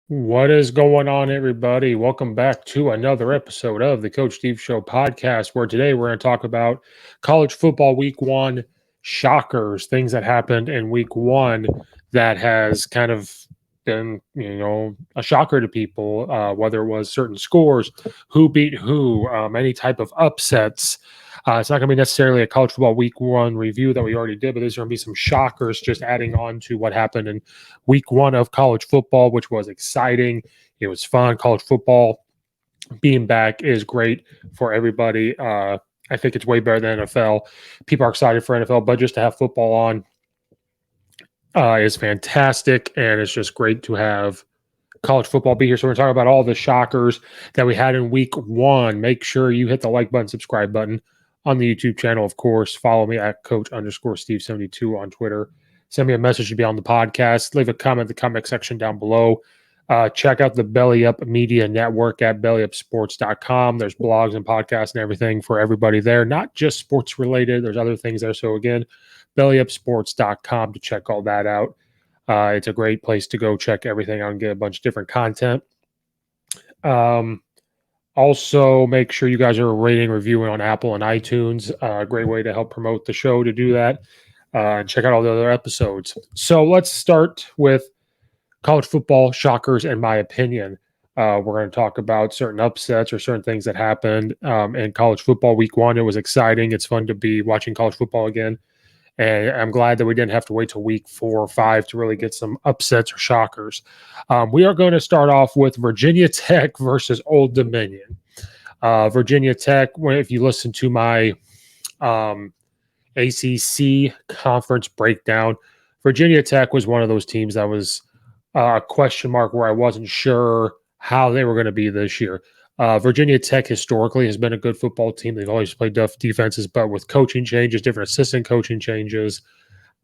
What is going on, everybody? Welcome back to another episode of the Coach Steve Show podcast, where today we're going to talk about college football week one shockers, things that happened in week one that has kind of been, a shocker to people, whether it was certain scores, who beat who, any type of upsets. It's not going to be necessarily a college football week one review that we already did, but there's going to be some shockers just adding on to what happened in week one of college football, which was exciting. It was fun. College football being back is great for everybody. I think it's way better than NFL. People are excited for NFL, but just to have football on is fantastic. And it's just great to have college football be here. So we're talking about all the shockers that we had in week one. Make sure you hit the like button, subscribe button on the YouTube channel. Of course, follow me at coach_Steve72 on Twitter. Send me a message to be on the podcast. Leave a comment in the comment section down below. Check out the Belly Up Media Network at bellyupsports.com. There's blogs and podcasts and everything for everybody there, not just sports related. There's other things there. So again, bellyupsports.com to check all that out. It's a great place to go check everything out and get a bunch of different content. Also, make sure you guys are rating, reviewing on Apple and iTunes. A great way to help promote the show to do that. And check out all the other episodes. So let's start with college football shockers, in my opinion. We're going to talk about certain upsets or certain things that happened in college football week one. It was exciting. It's fun to be watching college football again. And I'm glad that we didn't have to wait till week 4 or 5 to really get some upsets or shockers. We are going to start off with Virginia Tech versus Old Dominion. Virginia Tech, if you listen to my ACC conference breakdown, Virginia Tech was one of those teams that was a question mark where I wasn't sure how they were going to be this year. Virginia Tech historically has been a good football team. They've always played tough defenses, but with coaching changes, different assistant coaching changes,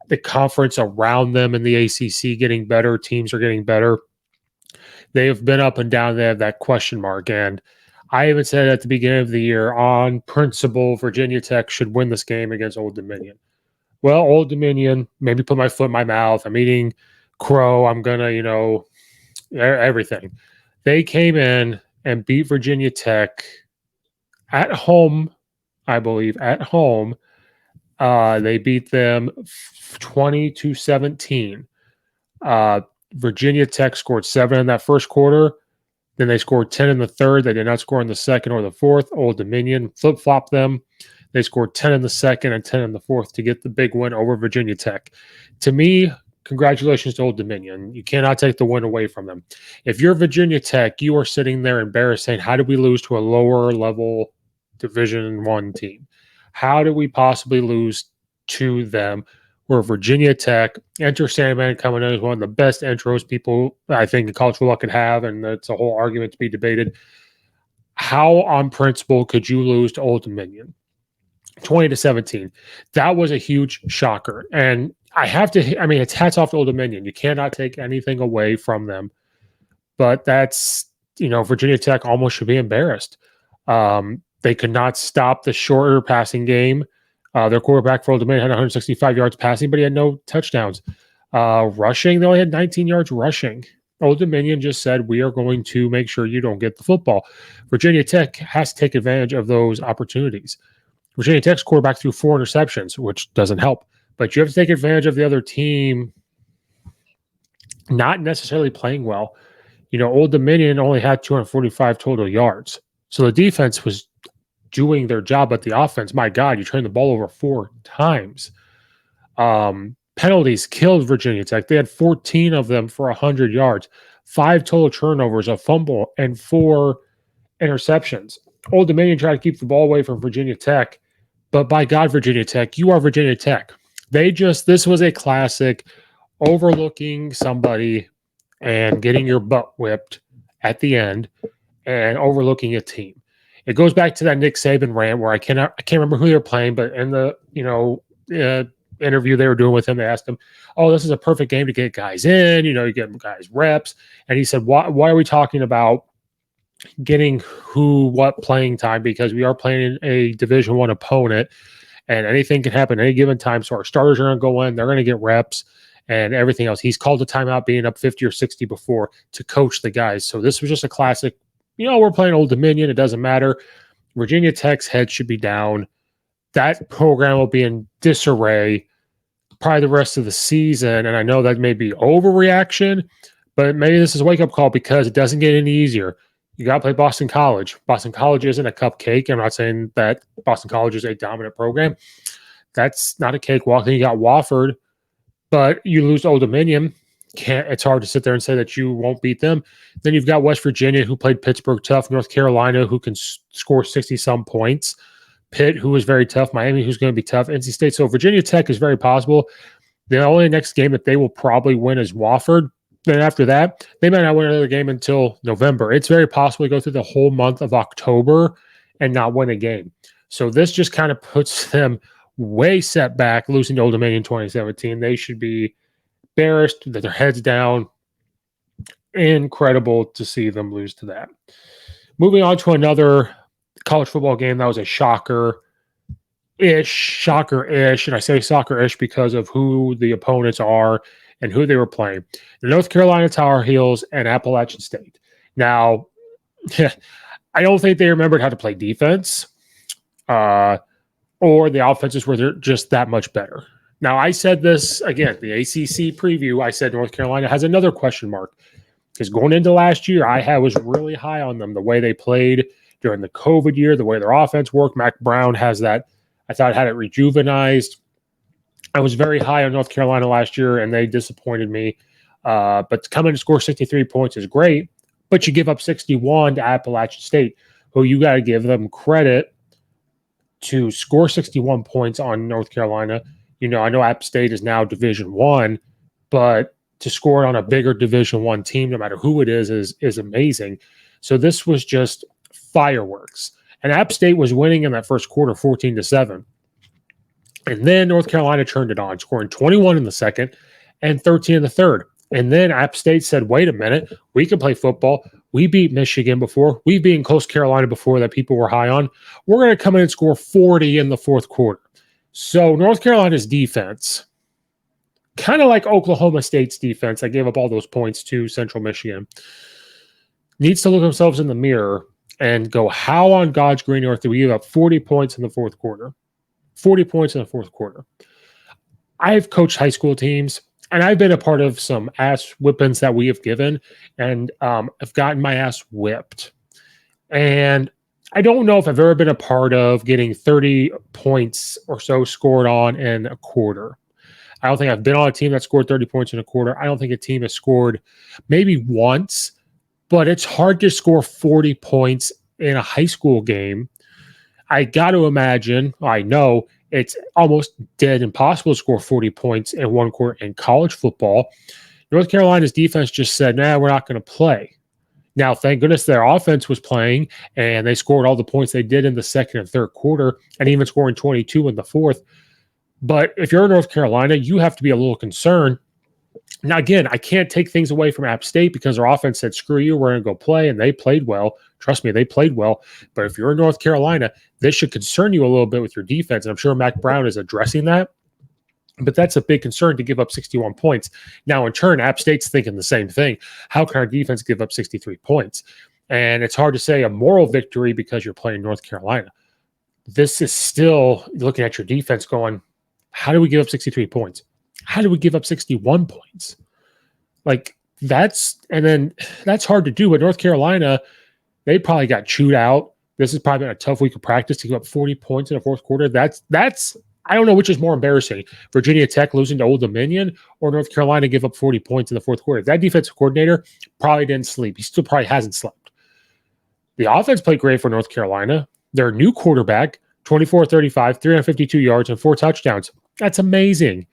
the conference around them in the ACC getting better, teams are getting better. They have been up and down. They have that question mark. And I even said at the beginning of the year, on principle, Virginia Tech should win this game against Old Dominion. Well, Old Dominion, maybe put my foot in my mouth. I'm eating crow. I'm going to, everything. They came in and beat Virginia Tech at home, I believe, at home. They beat them 20-17. Virginia Tech scored 7 in that first quarter. Then they scored 10 in the third. They did not score in the second or the fourth. Old Dominion flip-flopped them. They scored 10 in the second and 10 in the fourth to get the big win over Virginia Tech. To me, congratulations to Old Dominion. You cannot take the win away from them. If you're Virginia Tech, you are sitting there embarrassed saying, how did we lose to a lower level Division I team? How did we possibly lose to them? Where Virginia Tech, Enter Sandman coming in as one of the best intros people I think in college football could have, and it's a whole argument to be debated. How on principle could you lose to Old Dominion? 20-17. That was a huge shocker. And it's hats off to Old Dominion. You cannot take anything away from them. But that's, Virginia Tech almost should be embarrassed. They could not stop the shorter passing game. Their quarterback for Old Dominion had 165 yards passing, but he had no touchdowns. Rushing, they only had 19 yards rushing. Old Dominion just said, we are going to make sure you don't get the football. Virginia Tech has to take advantage of those opportunities. Virginia Tech's quarterback threw 4 interceptions, which doesn't help. But you have to take advantage of the other team not necessarily playing well. Old Dominion only had 245 total yards. So the defense was doing their job, but the offense, my God, you turned the ball over 4 times. Penalties killed Virginia Tech. They had 14 of them for 100 yards, 5 total turnovers, a fumble, and 4 interceptions. Old Dominion tried to keep the ball away from Virginia Tech, but by God, Virginia Tech, you are Virginia Tech. This was a classic overlooking somebody and getting your butt whipped at the end and overlooking a team. It goes back to that Nick Saban rant where I can't remember who they were playing, but in the interview they were doing with him, they asked him, "Oh, this is a perfect game to get guys in. You get guys reps." And he said, "Why are we talking about getting what playing time? Because we are playing a Division I opponent, and anything can happen at any given time. So our starters are going to go in, they're going to get reps, and everything else. He's called a timeout being up 50 or 60 before to coach the guys. So this was just a classic, we're playing Old Dominion. It doesn't matter. Virginia Tech's head should be down. That program will be in disarray probably the rest of the season. And I know that may be overreaction, but maybe this is a wake-up call because it doesn't get any easier. You got to play Boston College. Boston College isn't a cupcake. I'm not saying that Boston College is a dominant program. That's not a cakewalk. Then you got Wofford, but you lose Old Dominion. It's hard to sit there and say that you won't beat them. Then you've got West Virginia, who played Pittsburgh tough, North Carolina, who can score 60-some points, Pitt, who is very tough, Miami, who's going to be tough, NC State. So Virginia Tech is very possible. The only next game that they will probably win is Wofford. Then after that, they might not win another game until November. It's very possible to go through the whole month of October and not win a game. So this just kind of puts them way set back, losing to Old Dominion in 2017. They should be embarrassed, that their heads down. Incredible to see them lose to that. Moving on to another college football game that was a shocker-ish, and I say shocker-ish because of who the opponents are and who they were playing. The North Carolina Tar Heels and Appalachian State. Now, I don't think they remembered how to play defense, or the offenses were just that much better. Now, I said this, again, the ACC preview, I said North Carolina has another question mark. Because going into last year, I was really high on them, the way they played during the COVID year, the way their offense worked. Mac Brown has that, I thought, had it rejuvenized. I was very high on North Carolina last year, and they disappointed me. But to come in and score 63 points is great, but you give up 61 to Appalachian State, who you got to give them credit to score 61 points on North Carolina. I know App State is now Division I, but to score on a bigger Division I team, no matter who it is amazing. So this was just fireworks. And App State was winning in that first quarter 14-7. And then North Carolina turned it on, scoring 21 in the second and 13 in the third. And then App State said, wait a minute, we can play football. We beat Michigan before. We've beaten Coast Carolina before that people were high on. We're going to come in and score 40 in the fourth quarter. So North Carolina's defense, kind of like Oklahoma State's defense, I gave up all those points to Central Michigan, needs to look themselves in the mirror and go, how on God's green earth do we give up 40 points in the fourth quarter? 40 points in the fourth quarter. I've coached high school teams, and I've been a part of some ass whippings that we have given, and I've gotten my ass whipped. And I don't know if I've ever been a part of getting 30 points or so scored on in a quarter. I don't think I've been on a team that scored 30 points in a quarter. I don't think a team has scored maybe once, but it's hard to score 40 points in a high school game. I got to imagine, I know it's almost dead impossible to score 40 points in one quarter in college football. North Carolina's defense just said, we're not going to play. Now, thank goodness their offense was playing, and they scored all the points they did in the second and third quarter, and even scoring 22 in the fourth. But if you're in North Carolina, you have to be a little concerned. Now, again, I can't take things away from App State because their offense said, screw you, we're going to go play, and they played well. Trust me, they played well. But if you're in North Carolina, this should concern you a little bit with your defense, and I'm sure Mac Brown is addressing that. But that's a big concern to give up 61 points. Now, in turn, App State's thinking the same thing. How can our defense give up 63 points? And it's hard to say a moral victory because you're playing North Carolina. This is still looking at your defense going, how do we give up 63 points? How do we give up 61 points? That's hard to do. But North Carolina, they probably got chewed out. This has probably been a tough week of practice to give up 40 points in the fourth quarter. That's I don't know which is more embarrassing, Virginia Tech losing to Old Dominion or North Carolina give up 40 points in the fourth quarter. That defensive coordinator probably didn't sleep. He still probably hasn't slept. The offense played great for North Carolina. Their new quarterback, 24-35, 352 yards and 4 touchdowns. That's amazing.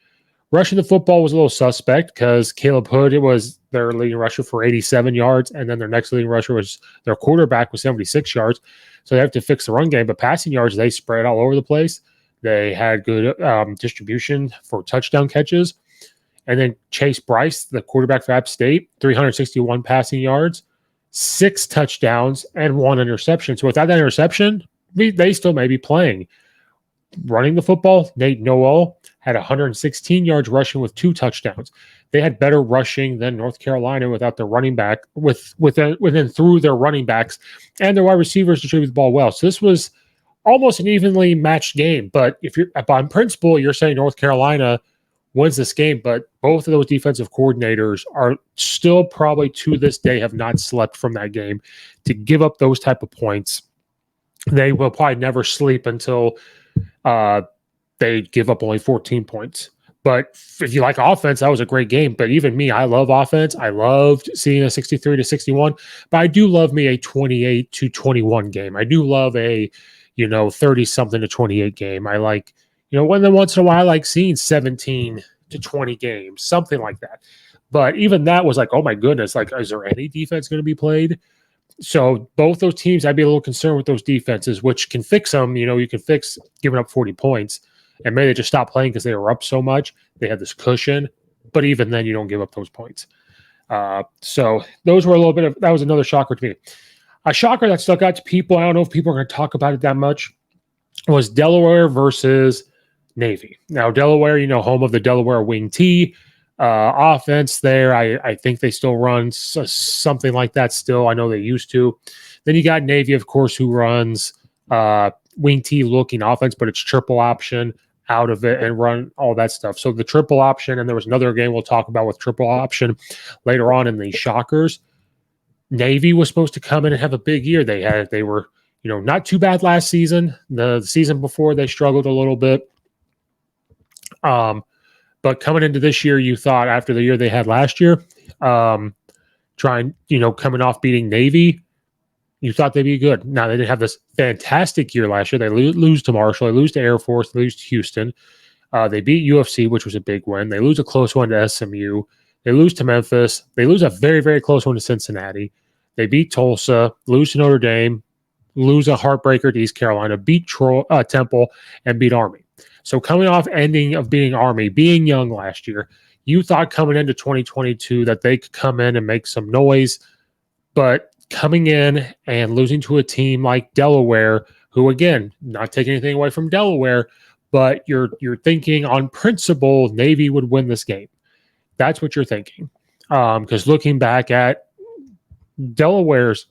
Rushing the football was a little suspect because Caleb Hood, it was their leading rusher for 87 yards, and then their next leading rusher was their quarterback with 76 yards. So they have to fix the run game. But passing yards, they spread all over the place. They had good distribution for touchdown catches. And then Chase Bryce, the quarterback for App State, 361 passing yards, 6 touchdowns, and 1 interception. So without that interception, they still may be playing. Running the football, Nate Noel had 116 yards rushing with 2 touchdowns. They had better rushing than North Carolina without their running back, within through their running backs, and their wide receivers distributed the ball well. So this was almost an evenly matched game. But if you're on principle, you're saying North Carolina wins this game, but both of those defensive coordinators are still probably to this day have not slept from that game to give up those type of points. They will probably never sleep until they give up only 14 points. But if you like offense, that was a great game. But even me, I love offense. I loved seeing a 63-61, but I do love me a 28-21 game. I do love a 30-something to 28 game. I like, once in a while, I like seeing 17 to 20 games, something like that. But even that was like, oh my goodness, like, is there any defense going to be played? So both those teams, I'd be a little concerned with those defenses, which can fix them. You can fix giving up 40 points, and maybe they just stopped playing because they were up so much. They had this cushion, but even then, you don't give up those points. So those were that was another shocker to me. A shocker that stuck out to people, I don't know if people are going to talk about it that much, was Delaware versus Navy. Now, Delaware, home of the Delaware Wing T offense there. I think they still run something like that still. I know they used to. Then you got Navy, of course, who runs Wing T looking offense, but it's triple option out of it and run all that stuff. So the triple option, and there was another game we'll talk about with triple option later on in the Shockers. Navy was supposed to come in and have a big year. They were not too bad last season. The season before they struggled a little bit. But coming into this year, you thought after the year they had last year, coming off beating Navy, you thought they'd be good. Now, they didn't have this fantastic year last year. They lose to Marshall. They lose to Air Force. They lose to Houston. They beat UFC, which was a big win. They lose a close one to SMU. They lose to Memphis. They lose a very, very close one to Cincinnati. They beat Tulsa, lose to Notre Dame, lose a heartbreaker to East Carolina, beat Temple, and beat Army. So coming off ending of beating Army, being young last year, you thought coming into 2022 that they could come in and make some noise, but coming in and losing to a team like Delaware, who, again, not taking anything away from Delaware, but you're thinking on principle Navy would win this game. That's what you're thinking. Because looking back at Delaware's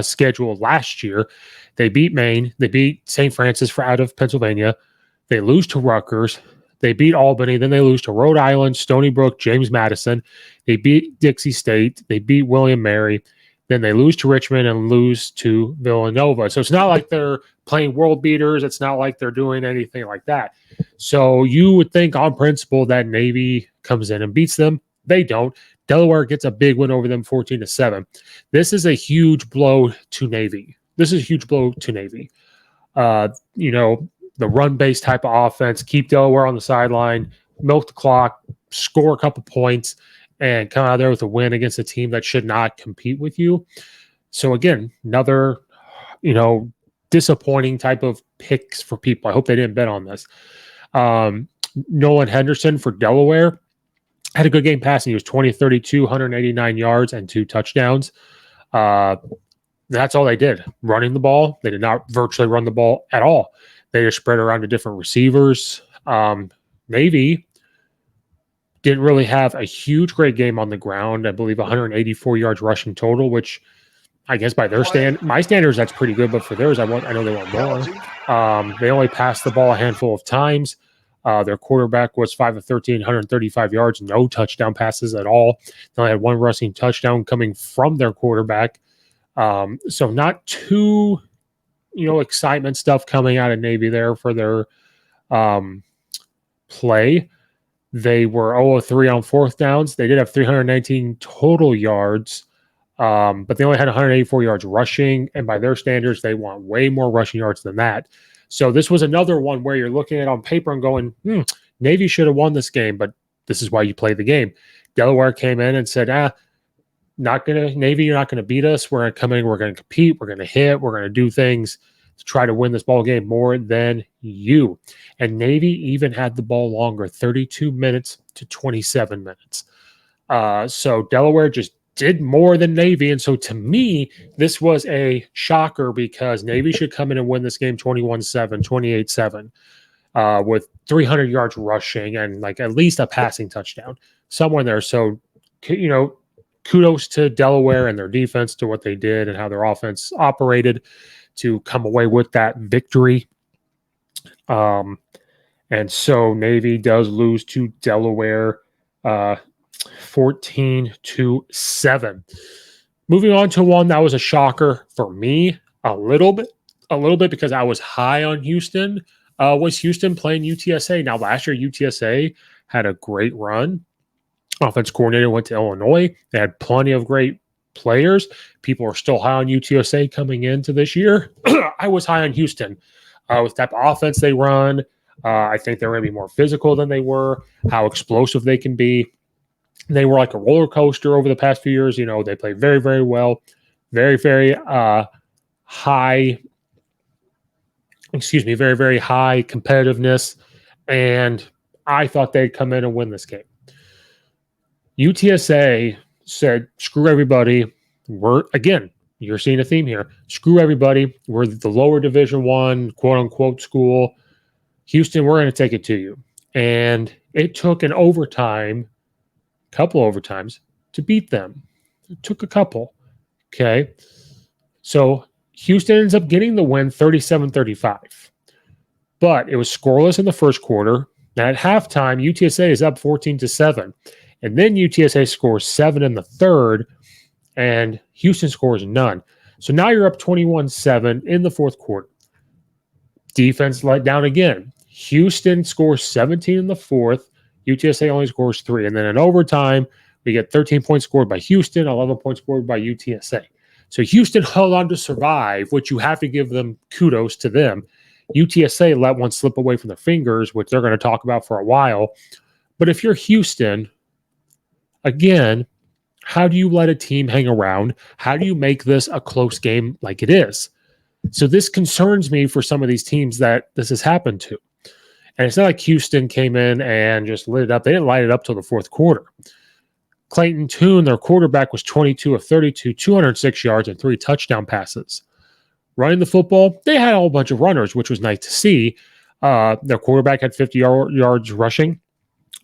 schedule last year, they beat Maine, they beat St. Francis out of Pennsylvania, they lose to Rutgers, they beat Albany, then they lose to Rhode Island, Stony Brook, James Madison, they beat Dixie State, they beat William Mary, then they lose to Richmond and lose to Villanova. So it's not like they're playing world beaters. It's not like they're doing anything like that. So you would think on principle that Navy comes in and beats them. They don't. Delaware gets a big win over them, 14-7. This is a huge blow to Navy. The run-based type of offense, keep Delaware on the sideline, milk the clock, score a couple points, and come out there with a win against a team that should not compete with you. So again, another, disappointing type of picks for people. I hope they didn't bet on this. Nolan Henderson for Delaware had a good game passing. He was 20-32, 189 yards and 2 touchdowns. That's all they did. Running the ball. They did not virtually run the ball at all. They just spread around to different receivers. Navy didn't really have a huge, great game on the ground. I believe 184 yards rushing total, which I guess by their my standards, that's pretty good. But for theirs, I know they want more. They only passed the ball a handful of times. Their quarterback was 5 of 13, 135 yards, no touchdown passes at all. They only had 1 rushing touchdown coming from their quarterback. So not too, excitement stuff coming out of Navy there for their play. They were 0-3 on 4th downs. They did have 319 total yards, but they only had 184 yards rushing. And by their standards, they want way more rushing yards than that. So this was another one where you're looking at it on paper and going, Navy should have won this game, but this is why you play the game. Delaware came in and said, Navy, you're not going to beat us. We're going to come in, we're going to compete, we're going to hit, we're going to do things to try to win this ball game more than you. And Navy even had the ball longer, 32 minutes to 27 minutes. So Delaware just did more than Navy. And so to me, this was a shocker because Navy should come in and win this game 21-7, 28-7, with 300 yards rushing and like at least a passing touchdown somewhere in there. So, kudos to Delaware and their defense, to what they did and how their offense operated to come away with that victory. And so Navy does lose to Delaware 14-7. Moving on to one that was a shocker for me a little bit because I was high on Houston. Was Houston playing UTSA? Now, last year, UTSA had a great run. Offense coordinator went to Illinois. They had plenty of great players. People are still high on UTSA coming into this year. I was high on Houston. With the type of offense they run, I think they're going to be more physical than they were, how explosive they can be. They were like a roller coaster over the past few years. They played very, very well, very, very high, very, very high competitiveness. And I thought they'd come in and win this game. UTSA said, screw everybody. You're seeing a theme here. Screw everybody. We're the lower Division I, quote unquote, school. Houston, we're going to take it to you. And it took a couple overtimes to beat them. It took a couple. Okay. So Houston ends up getting the win 37-35. But it was scoreless in the first quarter. And at halftime, UTSA is up 14-7. And then UTSA scores 7 in the third, and Houston scores none. So now you're up 21-7 in the fourth quarter. Defense let down again. Houston scores 17 in the fourth. UTSA only scores 3. And then in overtime, we get 13 points scored by Houston, 11 points scored by UTSA. So Houston held on to survive, which you have to give them kudos to them. UTSA let one slip away from their fingers, which they're going to talk about for a while. But if you're Houston, again, how do you let a team hang around? How do you make this a close game like it is? So this concerns me for some of these teams that this has happened to. And it's not like Houston came in and just lit it up. They didn't light it up till the fourth quarter. Clayton Tune, their quarterback, was 22 of 32, 206 yards and 3 touchdown passes. Running the football, they had a whole bunch of runners, which was nice to see. Their quarterback had 50 yards rushing.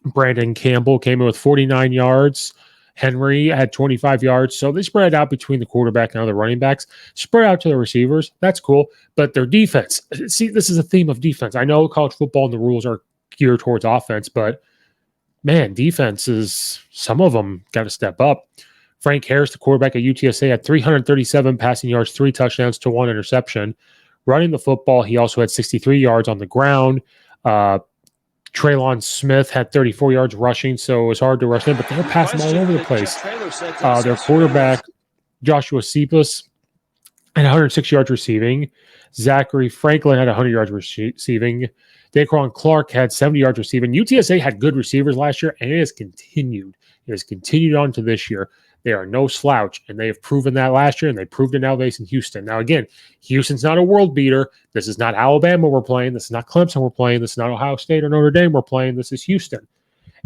Brandon Campbell came in with 49 yards. Henry had 25 yards. So they spread out between the quarterback and other running backs, spread out to the receivers. That's cool. But their defense, see, this is a theme of defense. I know college football and the rules are geared towards offense, but man, defenses, some of them got to step up. Frank Harris, the quarterback at UTSA, had 337 passing yards, 3 touchdowns to 1 interception. Running the football, he also had 63 yards on the ground. Traylon Smith had 34 yards rushing, so it was hard to rush them, but they were passing all over the place. Their quarterback, Joshua Cephas, had 106 yards receiving. Zachary Franklin had 100 yards receiving. Daquan Clark had 70 yards receiving. UTSA had good receivers last year, and it has continued. It has continued on to this year. They are no slouch, and they have proven that last year, and they proved it now facing Houston. Now, again, Houston's not a world beater. This is not Alabama we're playing. This is not Clemson we're playing. This is not Ohio State or Notre Dame we're playing. This is Houston.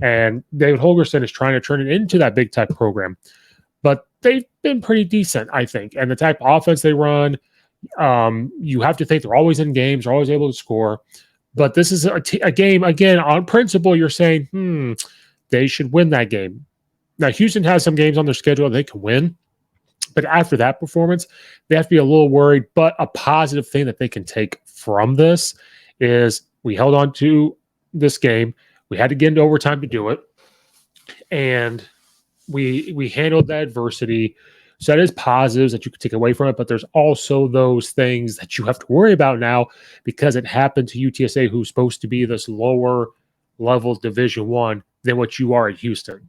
And David Holgorsen is trying to turn it into that big-type program. But they've been pretty decent, I think. And the type of offense they run, you have to think they're always in games, they're always able to score. But this is a game, again, on principle, you're saying, they should win that game. Now, Houston has some games on their schedule they can win, but after that performance, they have to be a little worried. But a positive thing that they can take from this is we held on to this game. We had to get into overtime to do it, and we handled that adversity. So that is positives that you can take away from it, but there's also those things that you have to worry about now because it happened to UTSA, who's supposed to be this lower level Division I than what you are at Houston.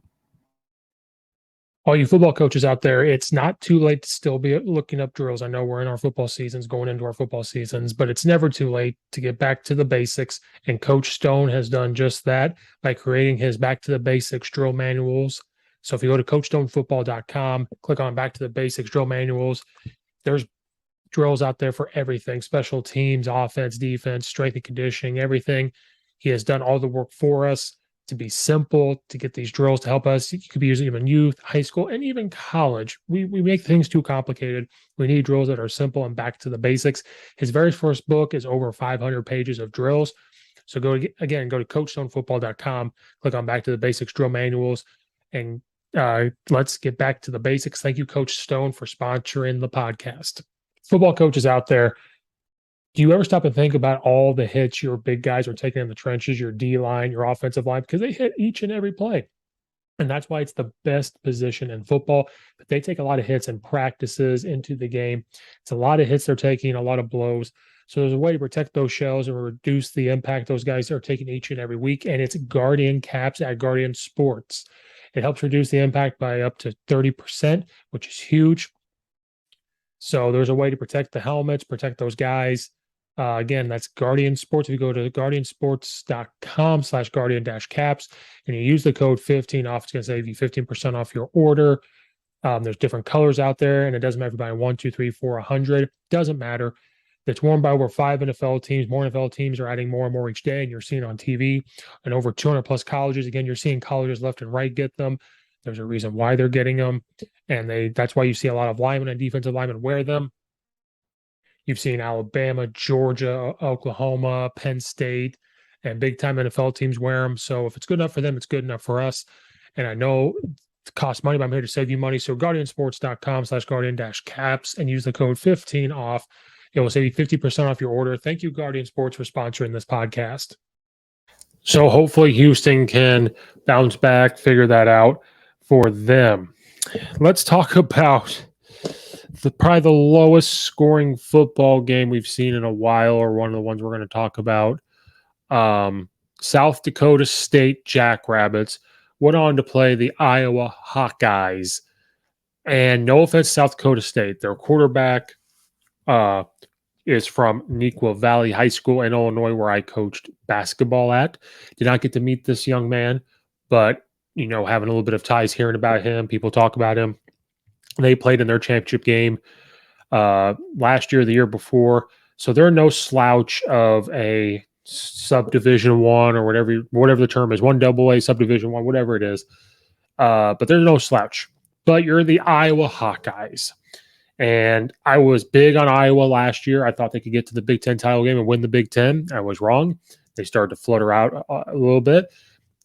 All you football coaches out there, it's not too late to still be looking up drills. I know we're in our football seasons, going into our football seasons, but it's never too late to get back to the basics. And Coach Stone has done just that by creating his Back to the Basics drill manuals. So if you go to CoachStoneFootball.com, click on Back to the Basics drill manuals, there's drills out there for everything, special teams, offense, defense, strength and conditioning, everything. He has done all the work for us to be simple, to get these drills to help us. You could be using them in youth, high school, and even college. We make things too complicated. We need drills that are simple and back to the basics. His very first book is over 500 pages of drills. So go to coachstonefootball.com, click on Back to the Basics drill manuals, and let's get back to the basics. Thank you, Coach Stone, for sponsoring the podcast. Football coaches out there, do you ever stop and think about all the hits your big guys are taking in the trenches, your D line, your offensive line, because they hit each and every play? And that's why it's the best position in football. But they take a lot of hits in practices into the game. It's a lot of hits they're taking, a lot of blows. So there's a way to protect those shells and reduce the impact those guys are taking each and every week. And it's Guardian Caps at Guardian Sports. It helps reduce the impact by up to 30%, which is huge. So there's a way to protect the helmets, protect those guys. Again, that's Guardian Sports. If you go to guardiansports.com/guardian-caps and you use the code 15 off, it's going to save you 15% off your order. There's different colors out there, and it doesn't matter if you're buying 1, 2, 3, 4, 100. Doesn't matter. It's worn by over 5 NFL teams. More NFL teams are adding more and more each day, and you're seeing it on TV. And over 200 plus colleges. Again, you're seeing colleges left and right get them. There's a reason why they're getting them, and that's why you see a lot of linemen and defensive linemen wear them. You've seen Alabama, Georgia, Oklahoma, Penn State, and big-time NFL teams wear them. So if it's good enough for them, it's good enough for us. And I know it costs money, but I'm here to save you money. So guardiansports.com/guardian-caps and use the code 15 off. It will save you 50% off your order. Thank you, Guardian Sports, for sponsoring this podcast. So hopefully Houston can bounce back, figure that out for them. Let's talk about probably the lowest scoring football game we've seen in a while, or one of the ones we're going to talk about. South Dakota State Jackrabbits went on to play the Iowa Hawkeyes. And no offense, South Dakota State, their quarterback is from Neuqua Valley High School in Illinois, where I coached basketball at. Did not get to meet this young man, but, having a little bit of ties, hearing about him, people talk about him. They played in their championship game last year, the year before. So they're no slouch of a subdivision one, or whatever the term is, 1AA, subdivision one, whatever it is. But they're no slouch. But you're the Iowa Hawkeyes. And I was big on Iowa last year. I thought they could get to the Big Ten title game and win the Big Ten. I was wrong. They started to flutter out a little bit.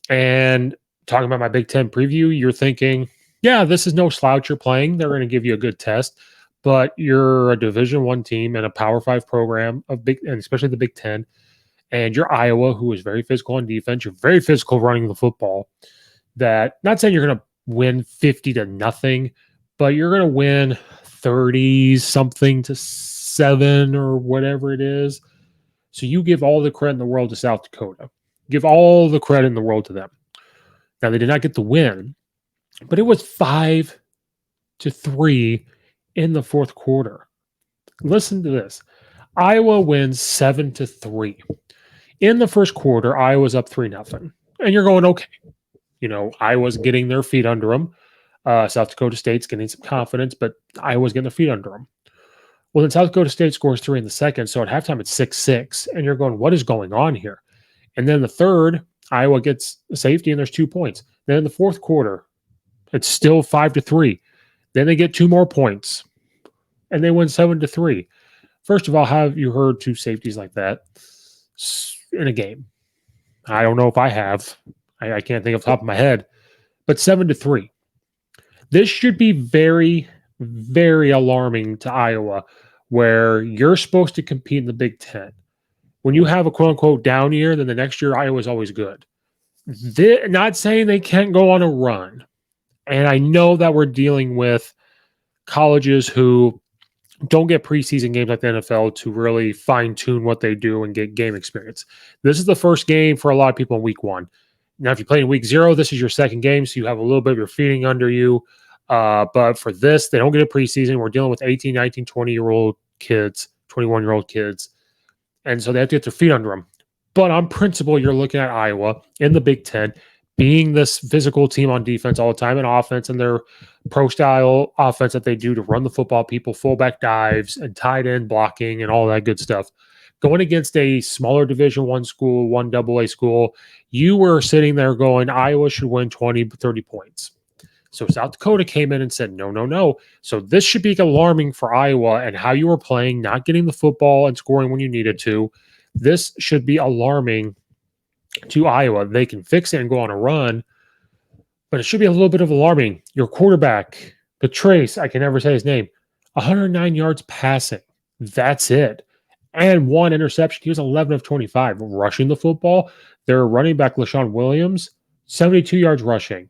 And talking about my Big Ten preview, you're thinking, yeah, this is no slouch you're playing. They're going to give you a good test, but you're a Division I team and a Power 5 program and especially the Big Ten, and you're Iowa, who is very physical on defense. You're very physical running the football. That, not saying you're going to win 50-0, but you're going to win 30-something to 7 or whatever it is. So you give all the credit in the world to South Dakota. Give all the credit in the world to them. Now, they did not get the win, but it was 5-3 in the fourth quarter. Listen to this. Iowa wins 7-3. In the first quarter, Iowa's up 3-0. And you're going, okay. Iowa's getting their feet under them. South Dakota State's getting some confidence, but Iowa's getting their feet under them. Well, then South Dakota State scores 3 in the second, so at halftime it's 6-6. And you're going, what is going on here? And then the third, Iowa gets a safety and there's 2 points. Then in the fourth quarter, it's still 5-3. Then they get 2 more points, and they win 7-3. First of all, have you heard 2 safeties like that in a game? I don't know if I have. I can't think off the top of my head. But 7-3. This should be very, very alarming to Iowa, where you're supposed to compete in the Big Ten. When you have a quote-unquote down year, then the next year Iowa's always good. Not saying they can't go on a run. And I know that we're dealing with colleges who don't get preseason games like the NFL to really fine-tune what they do and get game experience. This is the first game for a lot of people in week 1. Now, if you play in week 0, this is your second game, so you have a little bit of your feeding under you. But for this, they don't get a preseason. We're dealing with 18, 19, 20-year-old kids, 21-year-old kids. And so they have to get their feet under them. But on principle, you're looking at Iowa in the Big Ten being this physical team on defense all the time, and offense, and their pro-style offense that they do to run the football, people, fullback dives, and tight end blocking, and all that good stuff. Going against a smaller Division I school, 1AA school, you were sitting there going, Iowa should win 20, 30 points. So South Dakota came in and said, no. So this should be alarming for Iowa and how you were playing, not getting the football and scoring when you needed to. This should be alarming to Iowa. They can fix it and go on a run, but it should be a little bit of alarming. Your quarterback, Patrice, I can never say his name, 109 yards passing. That's it. And one interception. He was 11 of 25 rushing the football. Their running back, LaShawn Williams, 72 yards rushing.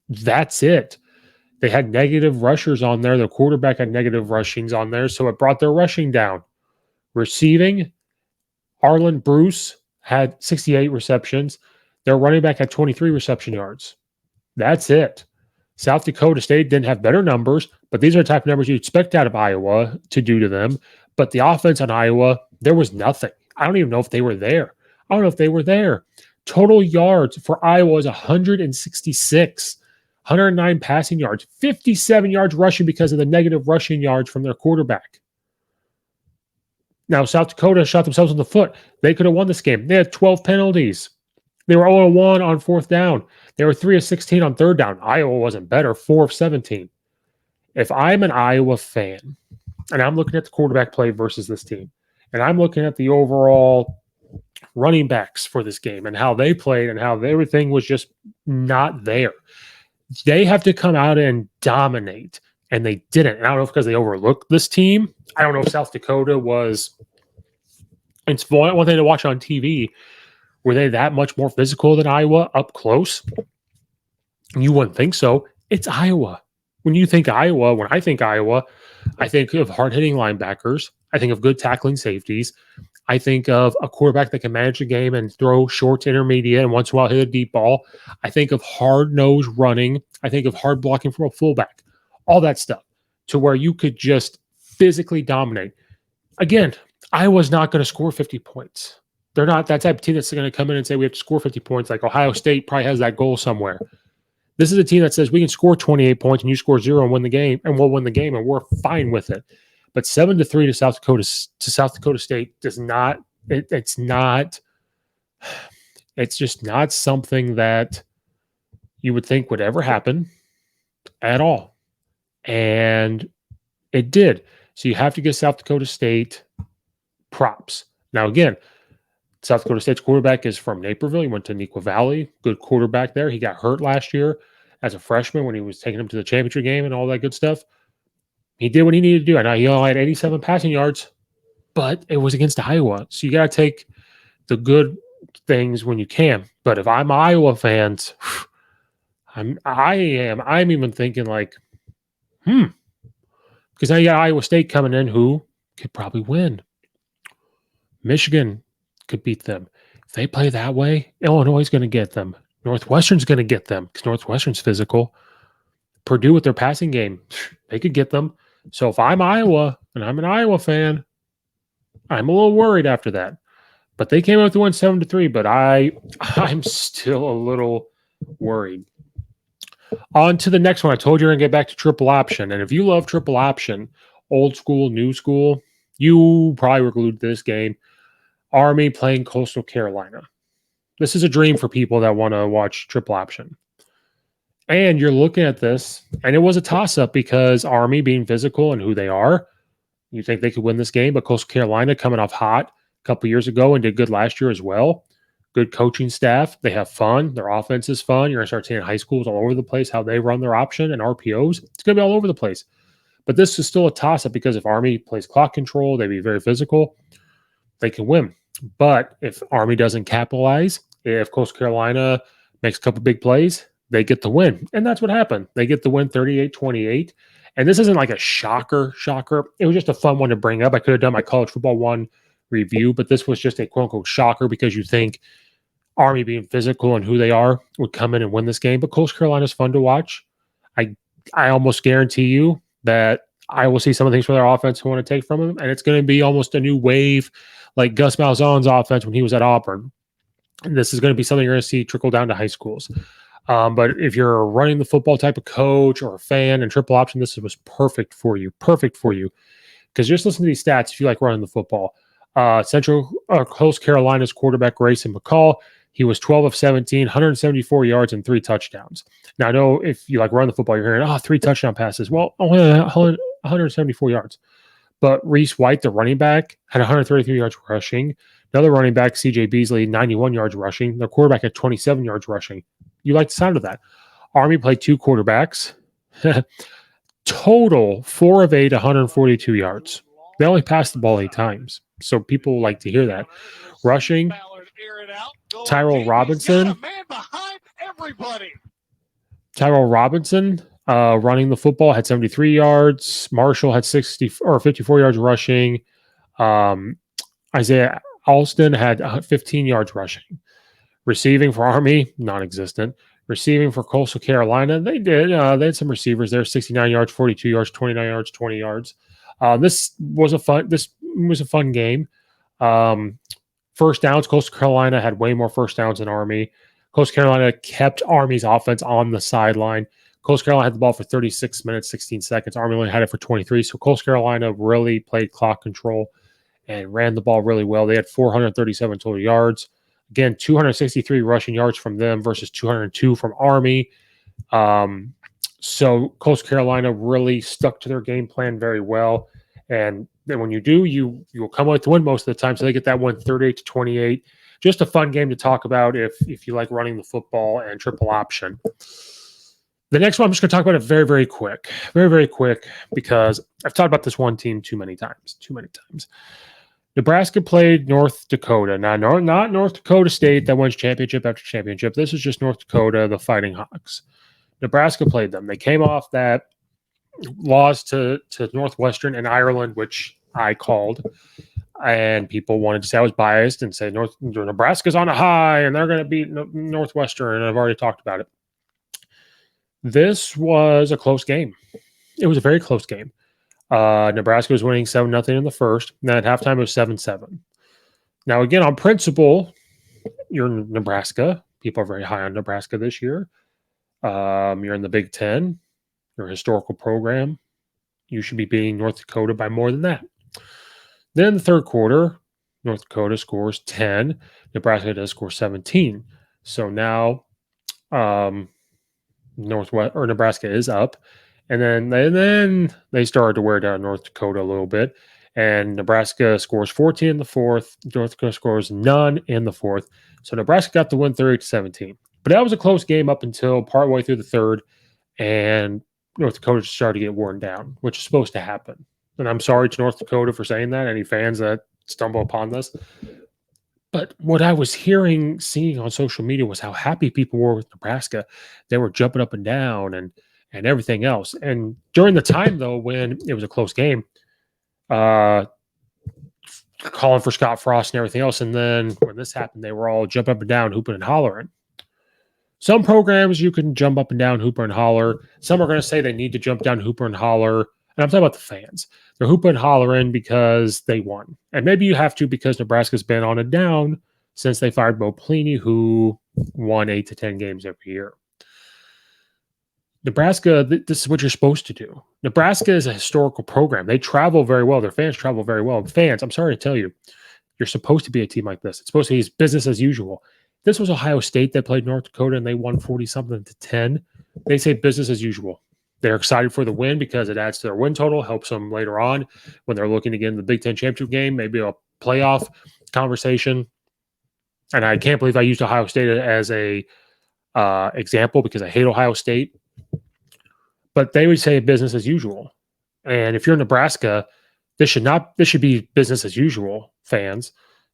That's it. They had negative rushers on there. The quarterback had negative rushings on there, so it brought their rushing down. Receiving, Arlen Bruce had 68 receptions. Their running back had 23 reception yards. That's it. South Dakota State didn't have better numbers, but these are the type of numbers you'd expect out of Iowa to do to them. But the offense on Iowa, there was nothing. I don't even know if they were there. Total yards for Iowa was 166, 109 passing yards, 57 yards rushing because of the negative rushing yards from their quarterback. Now, South Dakota shot themselves in the foot. They could have won this game. They had 12 penalties. They were 0-1 on fourth down. They were 3 of 16 on third down. Iowa wasn't better, 4 of 17. If I'm an Iowa fan and I'm looking at the quarterback play versus this team, and I'm looking at the overall running backs for this game and how they played and how everything was just not there, they have to come out and dominate. And they didn't. And I don't know if because they overlooked this team. I don't know if South Dakota was. It's one thing to watch on TV. Were they that much more physical than Iowa up close? You wouldn't think so. It's Iowa. When you think Iowa, when I think Iowa, I think of hard-hitting linebackers. I think of good tackling safeties. I think of a quarterback that can manage the game and throw short, intermediate, and once in a while hit a deep ball. I think of hard-nosed running. I think of hard blocking from a fullback. All that stuff to where you could just physically dominate. Again, Iowa's not going to score 50 points. They're not that type of team that's going to come in and say we have to score 50 points like Ohio State probably has that goal somewhere. This is a team that says we can score 28 points and you score 0 and win the game, and we'll win the game, and we're fine with it. But 7-3 to South Dakota State does not. It's not. It's just not something that you would think would ever happen at all. And it did. So you have to give South Dakota State props. Now, again, South Dakota State's quarterback is from Naperville. He went to Neuqua Valley. Good quarterback there. He got hurt last year as a freshman when he was taking him to the championship game and all that good stuff. He did what he needed to do. I know he only had 87 passing yards, but it was against Iowa. So you got to take the good things when you can. But if I'm Iowa fans, I'm even thinking like, because now you got Iowa State coming in who could probably win. Michigan could beat them. If they play that way, Illinois is going to get them. Northwestern's going to get them because Northwestern's physical. Purdue with their passing game, they could get them. So if I'm Iowa and I'm an Iowa fan, I'm a little worried after that. But they came out to win 7-3, but I'm still a little worried. On to the next one. I told you we're going to get back to triple option. And if you love triple option, old school, new school, you probably were glued to this game. Army playing Coastal Carolina. This is a dream for people that want to watch triple option. And you're looking at this, and it was a toss-up because Army being physical and who they are, you think they could win this game, but Coastal Carolina coming off hot a couple years ago and did good last year as well. Good coaching staff. They have fun. Their offense is fun. You're going to start seeing high schools all over the place, how they run their option and RPOs. It's going to be all over the place. But this is still a toss-up because if Army plays clock control, they be very physical, they can win. But if Army doesn't capitalize, if Coastal Carolina makes a couple big plays, they get the win. And that's what happened. They get the win 38-28. And this isn't like a shocker. It was just a fun one to bring up. I could have done my college football one review, but this was just a quote-unquote shocker because you think Army being physical and who they are would come in and win this game. But Coastal Carolina is fun to watch. I almost guarantee you that I will see some of the things for their offense I want to take from them, and it's going to be almost a new wave like Gus Malzahn's offense when he was at Auburn. And this is going to be something you're going to see trickle down to high schools. But if you're a running the football type of coach or a fan and triple option, this was perfect for you. Because just listen to these stats if you like running the football. Central Coast Carolina's quarterback, Grayson McCall, he was 12 of 17, 174 yards and 3 touchdowns. Now, I know if you like run the football, you're hearing, 3 touchdown passes. Well, only 174 yards. But Reese White, the running back, had 133 yards rushing. Another running back, C.J. Beasley, 91 yards rushing. The quarterback had 27 yards rushing. You like the sound of that. Army played 2 quarterbacks. Total 4 of 8, 142 yards. They only passed the ball 8 times. So people like to hear that. Rushing, Tyrell Robinson. Tyrell Robinson running the football had 73 yards. Marshall had 54 yards rushing. Isaiah Alston had 15 yards rushing. Receiving for Army, non-existent. Receiving for Coastal Carolina, they had some receivers there: 69 yards, 42 yards, 29 yards, 20 yards. This was a fun game. First downs, Coastal Carolina had way more first downs than Army. Coastal Carolina kept Army's offense on the sideline. Coastal Carolina had the ball for 36 minutes, 16 seconds. Army only had it for 23. So Coastal Carolina really played clock control and ran the ball really well. They had 437 total yards. Again, 263 rushing yards from them versus 202 from Army. So Coastal Carolina really stuck to their game plan very well. And then when you do, you will come out to win most of the time. So they get that one 38-28. Just a fun game to talk about if you like running the football and triple option. The next one, I'm just going to talk about it very, very quick. Very, very quick, because I've talked about this one team too many times. Nebraska played North Dakota. Now, not North Dakota State that wins championship after championship. This is just North Dakota, the Fighting Hawks. Nebraska played them. They came off that loss to Northwestern and Ireland, which I called. And people wanted to say I was biased and say Nebraska's on a high and they're going to beat Northwestern. And I've already talked about it. This was a close game. It was a very close game. Nebraska was winning 7-0 in the first. And then at halftime, it was 7-7. Now, again, on principle, you're in Nebraska. People are very high on Nebraska this year. You're in the Big Ten. You're a historical program. You should be beating North Dakota by more than that. Then in the third quarter, North Dakota scores 10. Nebraska does score 17. So now Nebraska is up. And then they started to wear down North Dakota a little bit. And Nebraska scores 14 in the fourth. North Dakota scores none in the fourth. So Nebraska got the win 30-17. But that was a close game up until partway through the third. And North Dakota started to get worn down, which is supposed to happen. And I'm sorry to North Dakota for saying that, any fans that stumble upon this. But what I was seeing on social media was how happy people were with Nebraska. They were jumping up and down and everything else. And during the time, though, when it was a close game, calling for Scott Frost and everything else. And then when this happened, they were all jumping up and down, hooping and hollering. Some programs you can jump up and down, hooper and holler. Some are going to say they need to jump down, hooper and holler. And I'm talking about the fans. They're hooping and hollering because they won. And maybe you have to because Nebraska's been on a down since they fired Bo Pelini, who won 8 to 10 games every year. Nebraska, this is what you're supposed to do. Nebraska is a historical program. They travel very well. Their fans travel very well. Fans, I'm sorry to tell you, you're supposed to be a team like this. It's supposed to be business as usual. This was Ohio State that played North Dakota and they won 40-something to 10. They say business as usual. They're excited for the win because it adds to their win total, helps them later on when they're looking to get in the Big Ten championship game, maybe a playoff conversation. And I can't believe I used Ohio State as a example because I hate Ohio State. But they would say business as usual. And if you're Nebraska, this should be business as usual, fans.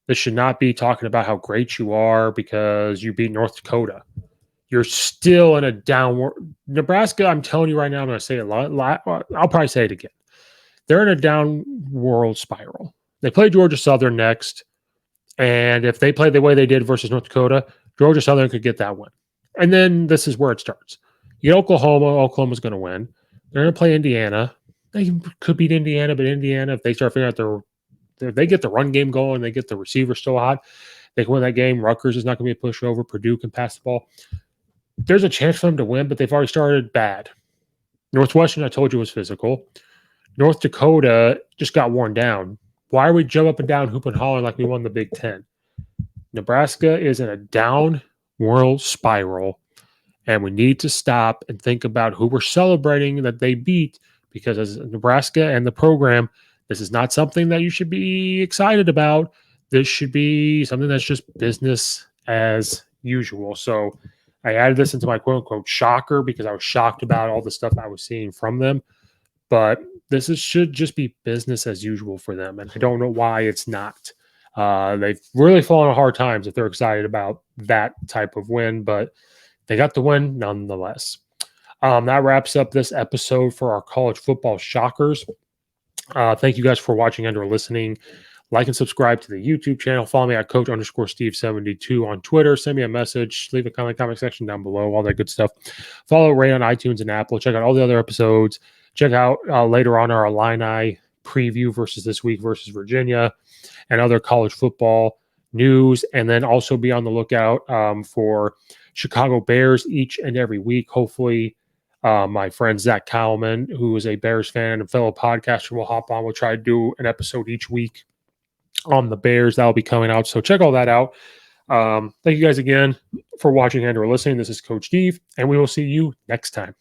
This should not be talking about how great you are because you beat North Dakota. You're still in a downward. Nebraska, I'm telling you right now, I'm going to say it a lot. I'll probably say it again. They're in a downward spiral. They play Georgia Southern next. And if they play the way they did versus North Dakota, Georgia Southern could get that win. And then this is where it starts. You get Oklahoma. Oklahoma's going to win. They're going to play Indiana. They could beat Indiana, but Indiana, if they start figuring out if they get the run game going, they get the receiver still hot, they can win that game. Rutgers is not going to be a pushover. Purdue can pass the ball. There's a chance for them to win, but they've already started bad. Northwestern, I told you, was physical. North Dakota just got worn down. Why are we jump up and down, hoop and hollering like we won the Big Ten? Nebraska is in a downward spiral, and we need to stop and think about who we're celebrating that they beat, because as Nebraska and the program, This is not something that you should be excited about. This should be something that's just business as usual. So I added this into my quote unquote shocker because I was shocked about all the stuff I was seeing from them. But should just be business as usual for them. And I don't know why it's not. They've really fallen on hard times if they're excited about that type of win, but they got the win nonetheless. That wraps up this episode for our college football shockers. Thank you guys for watching and or listening. Like and subscribe to the YouTube channel. Follow me at Coach_Steve72 on Twitter. Send me a message. Leave a comment section down below. All that good stuff. Follow Ray on iTunes and Apple. Check out all the other episodes. Check out later on our Illini preview versus this week versus Virginia and other college football news. And then also be on the lookout for Chicago Bears each and every week. Hopefully, my friend Zach Kowman, who is a Bears fan and fellow podcaster, will hop on. We'll try to do an episode each week on the Bears. That'll be coming out. So check all that out. Thank you guys again for watching and or listening. This is Coach Steve, and we will see you next time.